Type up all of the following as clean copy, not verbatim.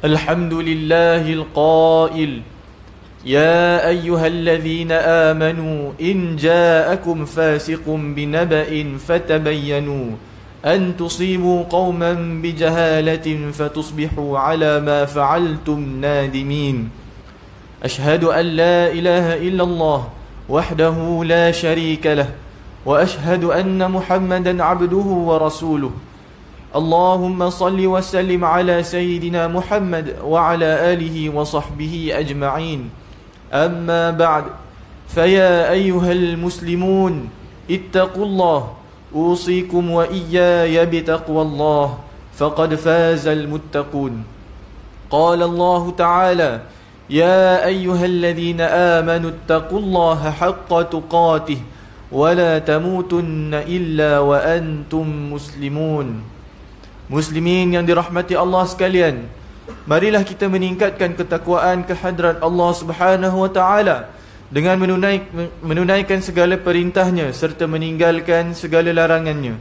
الحمد لله القائل يا أيها الذين آمنوا إن جاءكم فاسق بنبأ فتبينوا أن تصيبوا قوما بجهالة فتصبحوا على ما فعلتم نادمين أشهد أن لا إله إلا الله وحده لا شريك له وأشهد أن محمدا عبده ورسوله اللهم صل وسلم على سيدنا محمد وعلى آله وصحبه أجمعين أما بعد فيا أيها المسلمون اتقوا الله أوصيكم وإياي بتقوى الله فقد فاز المتقون قال الله تعالى يا أيها الذين آمنوا اتقوا الله حق تقاته ولا تموتن إلا وأنتم مسلمون. Muslimin yang dirahmati Allah sekalian, marilah kita meningkatkan ketakwaan kehadrat Allah Subhanahu wa taala dengan menunaikan segala perintahnya serta meninggalkan segala larangannya.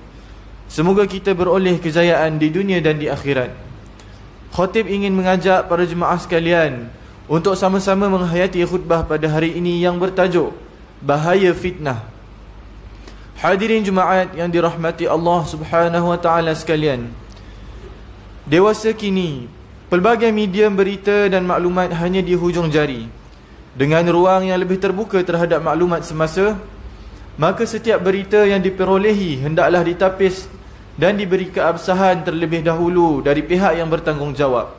Semoga kita beroleh kejayaan di dunia dan di akhirat. Khatib ingin mengajak para jemaah sekalian untuk sama-sama menghayati khutbah pada hari ini yang bertajuk Bahaya Fitnah. Hadirin jemaat yang dirahmati Allah Subhanahu wa taala sekalian, dewasa kini, pelbagai media berita dan maklumat hanya di hujung jari. Dengan ruang yang lebih terbuka terhadap maklumat semasa, maka setiap berita yang diperolehi hendaklah ditapis dan diberi keabsahan terlebih dahulu dari pihak yang bertanggungjawab.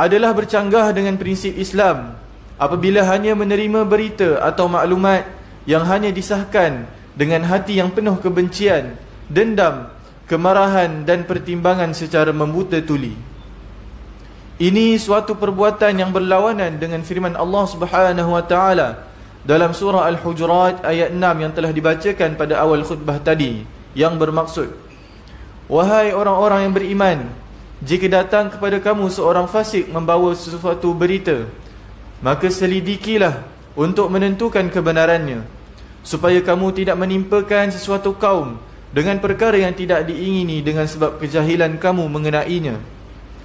Adalah bercanggah dengan prinsip Islam apabila hanya menerima berita atau maklumat yang hanya disahkan dengan hati yang penuh kebencian, dendam, kemarahan dan pertimbangan secara membuta tuli. Ini suatu perbuatan yang berlawanan dengan firman Allah Subhanahu wa taala dalam surah Al-Hujurat ayat 6 yang telah dibacakan pada awal khutbah tadi, yang bermaksud, wahai orang-orang yang beriman, jika datang kepada kamu seorang fasik membawa sesuatu berita, maka selidikilah untuk menentukan kebenarannya, supaya kamu tidak menimpakan sesuatu kaum dengan perkara yang tidak diingini dengan sebab kejahilan kamu mengenainya,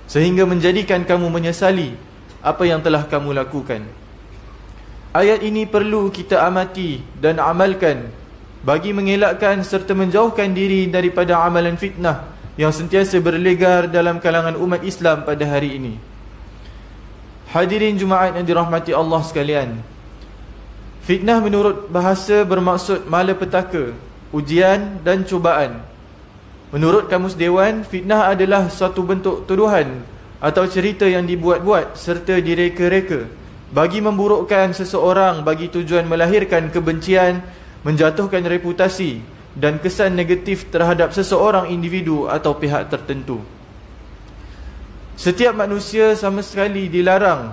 sehingga menjadikan kamu menyesali apa yang telah kamu lakukan. Ayat ini perlu kita amati dan amalkan bagi mengelakkan serta menjauhkan diri daripada amalan fitnah yang sentiasa berlegar dalam kalangan umat Islam pada hari ini. Hadirin Jumaat yang dirahmati Allah sekalian, fitnah menurut bahasa bermaksud malapetaka, ujian dan cubaan. Menurut Kamus Dewan, fitnah adalah suatu bentuk tuduhan atau cerita yang dibuat-buat serta direka-reka bagi memburukkan seseorang bagi tujuan melahirkan kebencian, menjatuhkan reputasi dan kesan negatif terhadap seseorang individu atau pihak tertentu. Setiap manusia sama sekali dilarang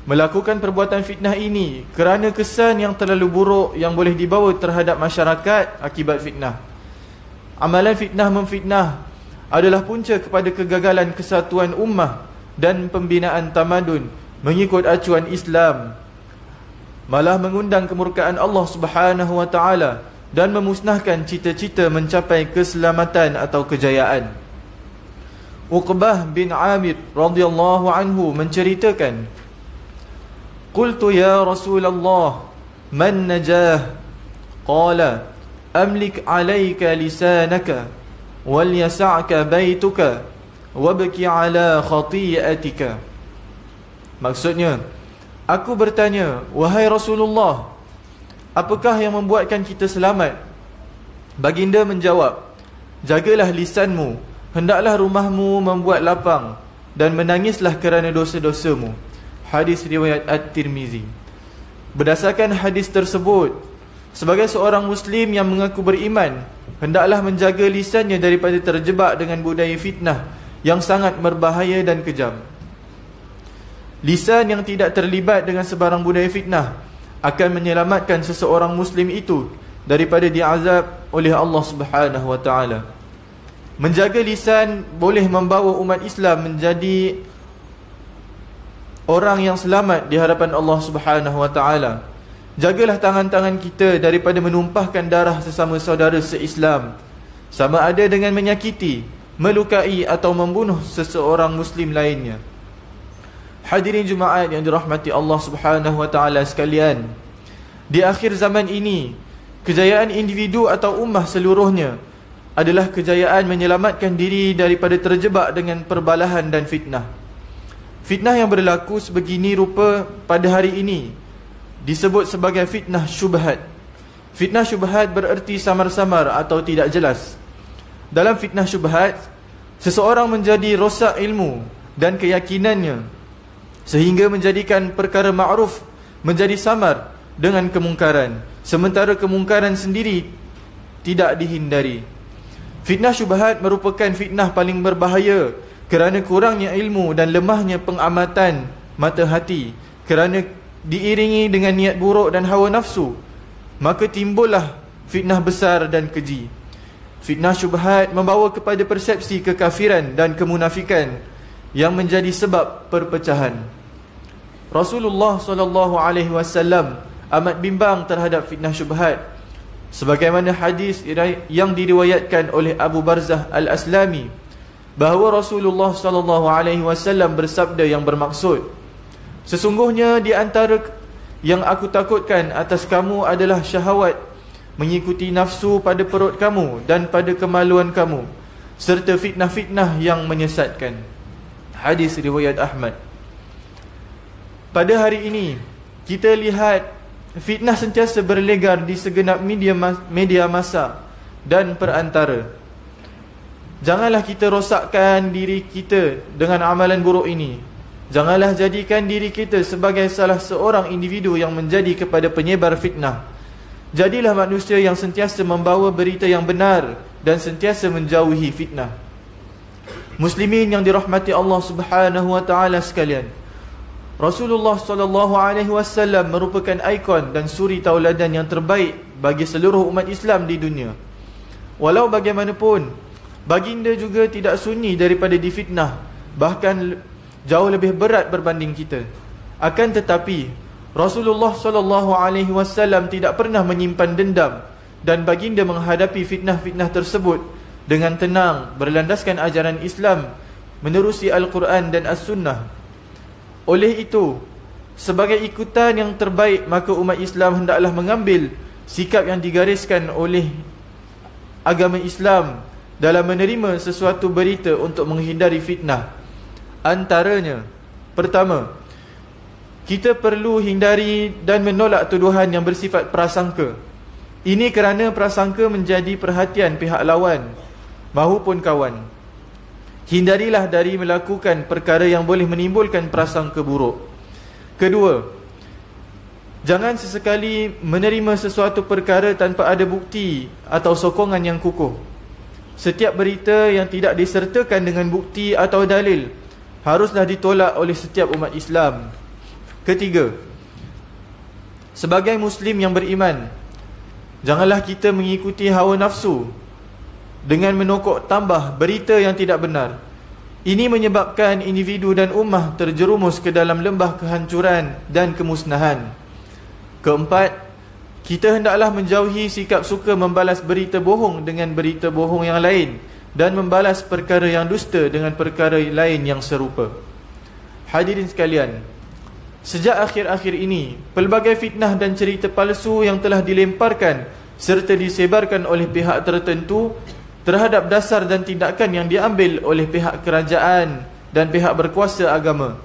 melakukan perbuatan fitnah ini kerana kesan yang terlalu buruk yang boleh dibawa terhadap masyarakat akibat fitnah. Amalan fitnah memfitnah adalah punca kepada kegagalan kesatuan ummah dan pembinaan tamadun mengikut acuan Islam, malah mengundang kemurkaan Allah Subhanahu wa taala dan memusnahkan cita-cita mencapai keselamatan atau kejayaan. Uqbah bin Amir radhiyallahu anhu menceritakan, Qultu ya Rasulullah, man najah? Qala, amlik alayka lisanaka, wal yasa'ka baytuka, wabki ala khati'atika. Maksudnya, aku bertanya, wahai Rasulullah, apakah yang membuatkan kita selamat? Baginda menjawab, jagalah lisanmu, hendaklah rumahmu membuat lapang, dan menangislah kerana dosa-dosamu. Hadis riwayat At-Tirmizi. Berdasarkan hadis tersebut, sebagai seorang Muslim yang mengaku beriman, hendaklah menjaga lisannya daripada terjebak dengan budaya fitnah yang sangat berbahaya dan kejam. Lisan yang tidak terlibat dengan sebarang budaya fitnah akan menyelamatkan seseorang Muslim itu daripada diazab oleh Allah Subhanahu wa taala. Menjaga lisan boleh membawa umat Islam menjadi orang yang selamat di hadapan Allah Subhanahu wa taala. Jagalah tangan-tangan kita daripada menumpahkan darah sesama saudara se-Islam, sama ada dengan menyakiti, melukai atau membunuh seseorang Muslim lainnya. Hadirin Jumaat yang dirahmati Allah Subhanahu wa taala sekalian, di akhir zaman ini, kejayaan individu atau ummah seluruhnya adalah kejayaan menyelamatkan diri daripada terjebak dengan perbalahan dan fitnah. Fitnah yang berlaku sebegini rupa pada hari ini disebut sebagai fitnah syubhat. Fitnah syubhat bererti samar-samar atau tidak jelas. Dalam fitnah syubhat, seseorang menjadi rosak ilmu dan keyakinannya sehingga menjadikan perkara ma'ruf menjadi samar dengan kemungkaran, sementara kemungkaran sendiri tidak dihindari. Fitnah syubhat merupakan fitnah paling berbahaya kerana kurangnya ilmu dan lemahnya pengamatan mata hati, kerana diiringi dengan niat buruk dan hawa nafsu, maka timbullah fitnah besar dan keji. Fitnah syubhat membawa kepada persepsi kekafiran dan kemunafikan yang menjadi sebab perpecahan. Rasulullah SAW amat bimbang terhadap fitnah syubhat, sebagaimana hadis yang diriwayatkan oleh Abu Barzah Al-Aslami, bahawa Rasulullah SAW bersabda yang bermaksud, sesungguhnya di antara yang aku takutkan atas kamu adalah syahwat mengikuti nafsu pada perut kamu dan pada kemaluan kamu, serta fitnah-fitnah yang menyesatkan. Hadis riwayat Ahmad. Pada hari ini kita lihat fitnah sentiasa berlegar di segenap media massa dan perantara. Janganlah kita rosakkan diri kita dengan amalan buruk ini. Janganlah jadikan diri kita sebagai salah seorang individu yang menjadi kepada penyebar fitnah. Jadilah manusia yang sentiasa membawa berita yang benar dan sentiasa menjauhi fitnah. Muslimin yang dirahmati Allah Subhanahu wa taala sekalian, Rasulullah SAW merupakan ikon dan suri tauladan yang terbaik bagi seluruh umat Islam di dunia. Walau bagaimanapun, baginda juga tidak sunyi daripada difitnah, bahkan jauh lebih berat berbanding kita. Akan tetapi Rasulullah SAW tidak pernah menyimpan dendam, dan baginda menghadapi fitnah-fitnah tersebut dengan tenang, berlandaskan ajaran Islam, menerusi Al-Quran dan As-Sunnah. Oleh itu, sebagai ikutan yang terbaik, maka umat Islam hendaklah mengambil sikap yang digariskan oleh agama Islam dalam menerima sesuatu berita untuk menghindari fitnah. Antaranya, pertama, kita perlu hindari dan menolak tuduhan yang bersifat prasangka. Ini kerana prasangka menjadi perhatian pihak lawan mahupun kawan. Hindarilah dari melakukan perkara yang boleh menimbulkan prasangka buruk. Kedua, jangan sesekali menerima sesuatu perkara tanpa ada bukti atau sokongan yang kukuh. Setiap berita yang tidak disertakan dengan bukti atau dalil haruslah ditolak oleh setiap umat Islam. Ketiga, sebagai Muslim yang beriman, janganlah kita mengikuti hawa nafsu dengan menokok tambah berita yang tidak benar. Ini menyebabkan individu dan ummah terjerumus ke dalam lembah kehancuran dan kemusnahan. Keempat, kita hendaklah menjauhi sikap suka membalas berita bohong dengan berita bohong yang lain, dan membalas perkara yang dusta dengan perkara lain yang serupa. Hadirin sekalian, sejak akhir-akhir ini, pelbagai fitnah dan cerita palsu yang telah dilemparkan serta disebarkan oleh pihak tertentu terhadap dasar dan tindakan yang diambil oleh pihak kerajaan dan pihak berkuasa agama.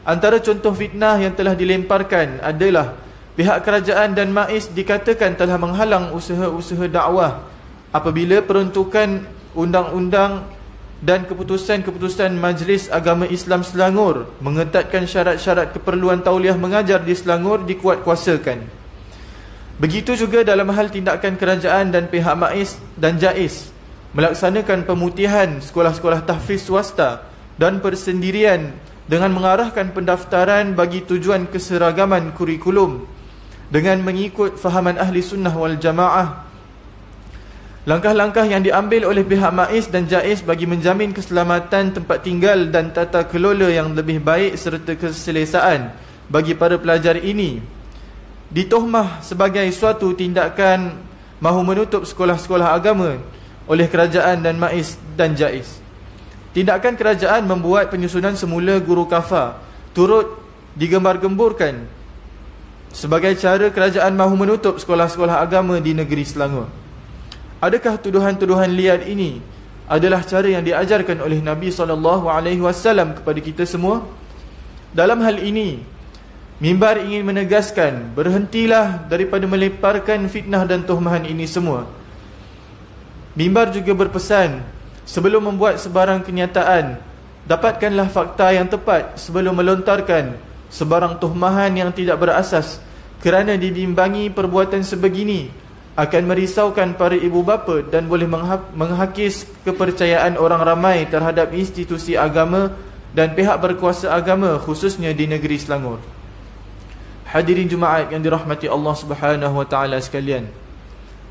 Antara contoh fitnah yang telah dilemparkan adalah pihak kerajaan dan MAIS dikatakan telah menghalang usaha-usaha dakwah apabila peruntukan undang-undang dan keputusan-keputusan Majlis Agama Islam Selangor mengetatkan syarat-syarat keperluan tauliah mengajar di Selangor dikuatkuasakan. Begitu juga dalam hal tindakan kerajaan dan pihak MAIS dan JAIS melaksanakan pemutihan sekolah-sekolah tahfiz swasta dan persendirian dengan mengarahkan pendaftaran bagi tujuan keseragaman kurikulum dengan mengikut fahaman ahli sunnah wal jamaah. Langkah-langkah yang diambil oleh pihak MAIS dan JAIS bagi menjamin keselamatan tempat tinggal dan tata kelola yang lebih baik serta keselesaan bagi para pelajar ini ditohmah sebagai suatu tindakan mahu menutup sekolah-sekolah agama oleh kerajaan dan MAIS dan JAIS. Tindakan kerajaan membuat penyusunan semula guru kafah turut digembar-gemburkan sebagai cara kerajaan mahu menutup sekolah-sekolah agama di negeri Selangor. Adakah tuduhan-tuduhan liar ini adalah cara yang diajarkan oleh Nabi SAW kepada kita semua? Dalam hal ini, mimbar ingin menegaskan, berhentilah daripada melemparkan fitnah dan tuhmahan ini semua. Mimbar juga berpesan, sebelum membuat sebarang kenyataan, dapatkanlah fakta yang tepat sebelum melontarkan sebarang tuhmahan yang tidak berasas, kerana dibimbangi perbuatan sebegini akan merisaukan para ibu bapa dan boleh menghakis kepercayaan orang ramai terhadap institusi agama dan pihak berkuasa agama, khususnya di negeri Selangor. Hadirin Jumaat yang dirahmati Allah Subhanahu wa taala sekalian,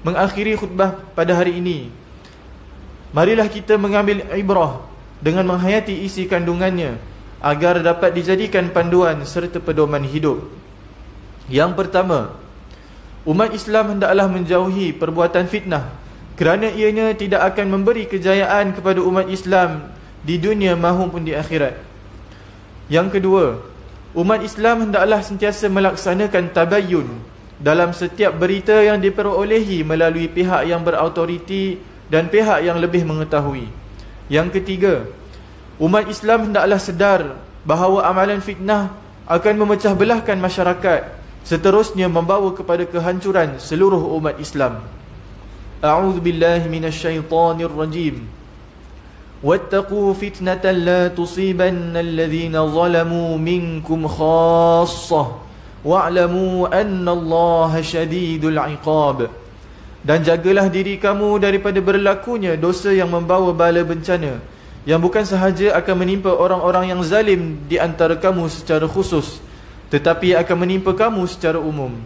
mengakhiri khutbah pada hari ini, marilah kita mengambil ibrah dengan menghayati isi kandungannya agar dapat dijadikan panduan serta pedoman hidup. Yang pertama, umat Islam hendaklah menjauhi perbuatan fitnah, kerana ianya tidak akan memberi kejayaan kepada umat Islam di dunia maupun di akhirat. Yang kedua, umat Islam hendaklah sentiasa melaksanakan tabayyun dalam setiap berita yang diperolehi melalui pihak yang berautoriti dan pihak yang lebih mengetahui. Yang ketiga, umat Islam hendaklah sedar bahawa amalan fitnah akan memecah belahkan masyarakat, seterusnya membawa kepada kehancuran seluruh umat Islam. A'udzu billahi minasyaitonir rajim. Wattaqu fitnatan la tusibanna alladhina zalamu minkum khassah wa'lamu anna Allaha syadidul 'iqab. Dan jagalah diri kamu daripada berlakunya dosa yang membawa bala bencana, yang bukan sahaja akan menimpa orang-orang yang zalim di antara kamu secara khusus, tetapi akan menimpa kamu secara umum.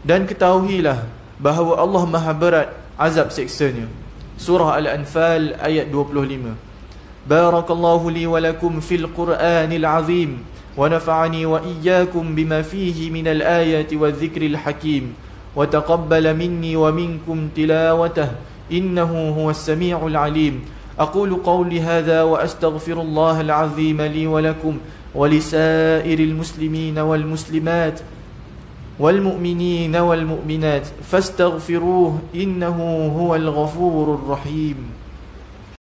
Dan ketahuilah bahawa Allah maha berat azab seksanya. Surah Al-Anfal ayat 25. Barakallahu li wa lakum fil Qur'anil azim wa nafa'ani wa iyyakum bima fihi minal ayati wa dhikril hakim wa taqabbala minni wa minkum tilawatah innahu huwas sami'ul alim. أقول قولي هذا وأستغفر الله العظيم لي ولكم ولسائر المسلمين والمسلمات والمؤمنين والمؤمنات فاستغفروه إنه هو الغفور الرحيم.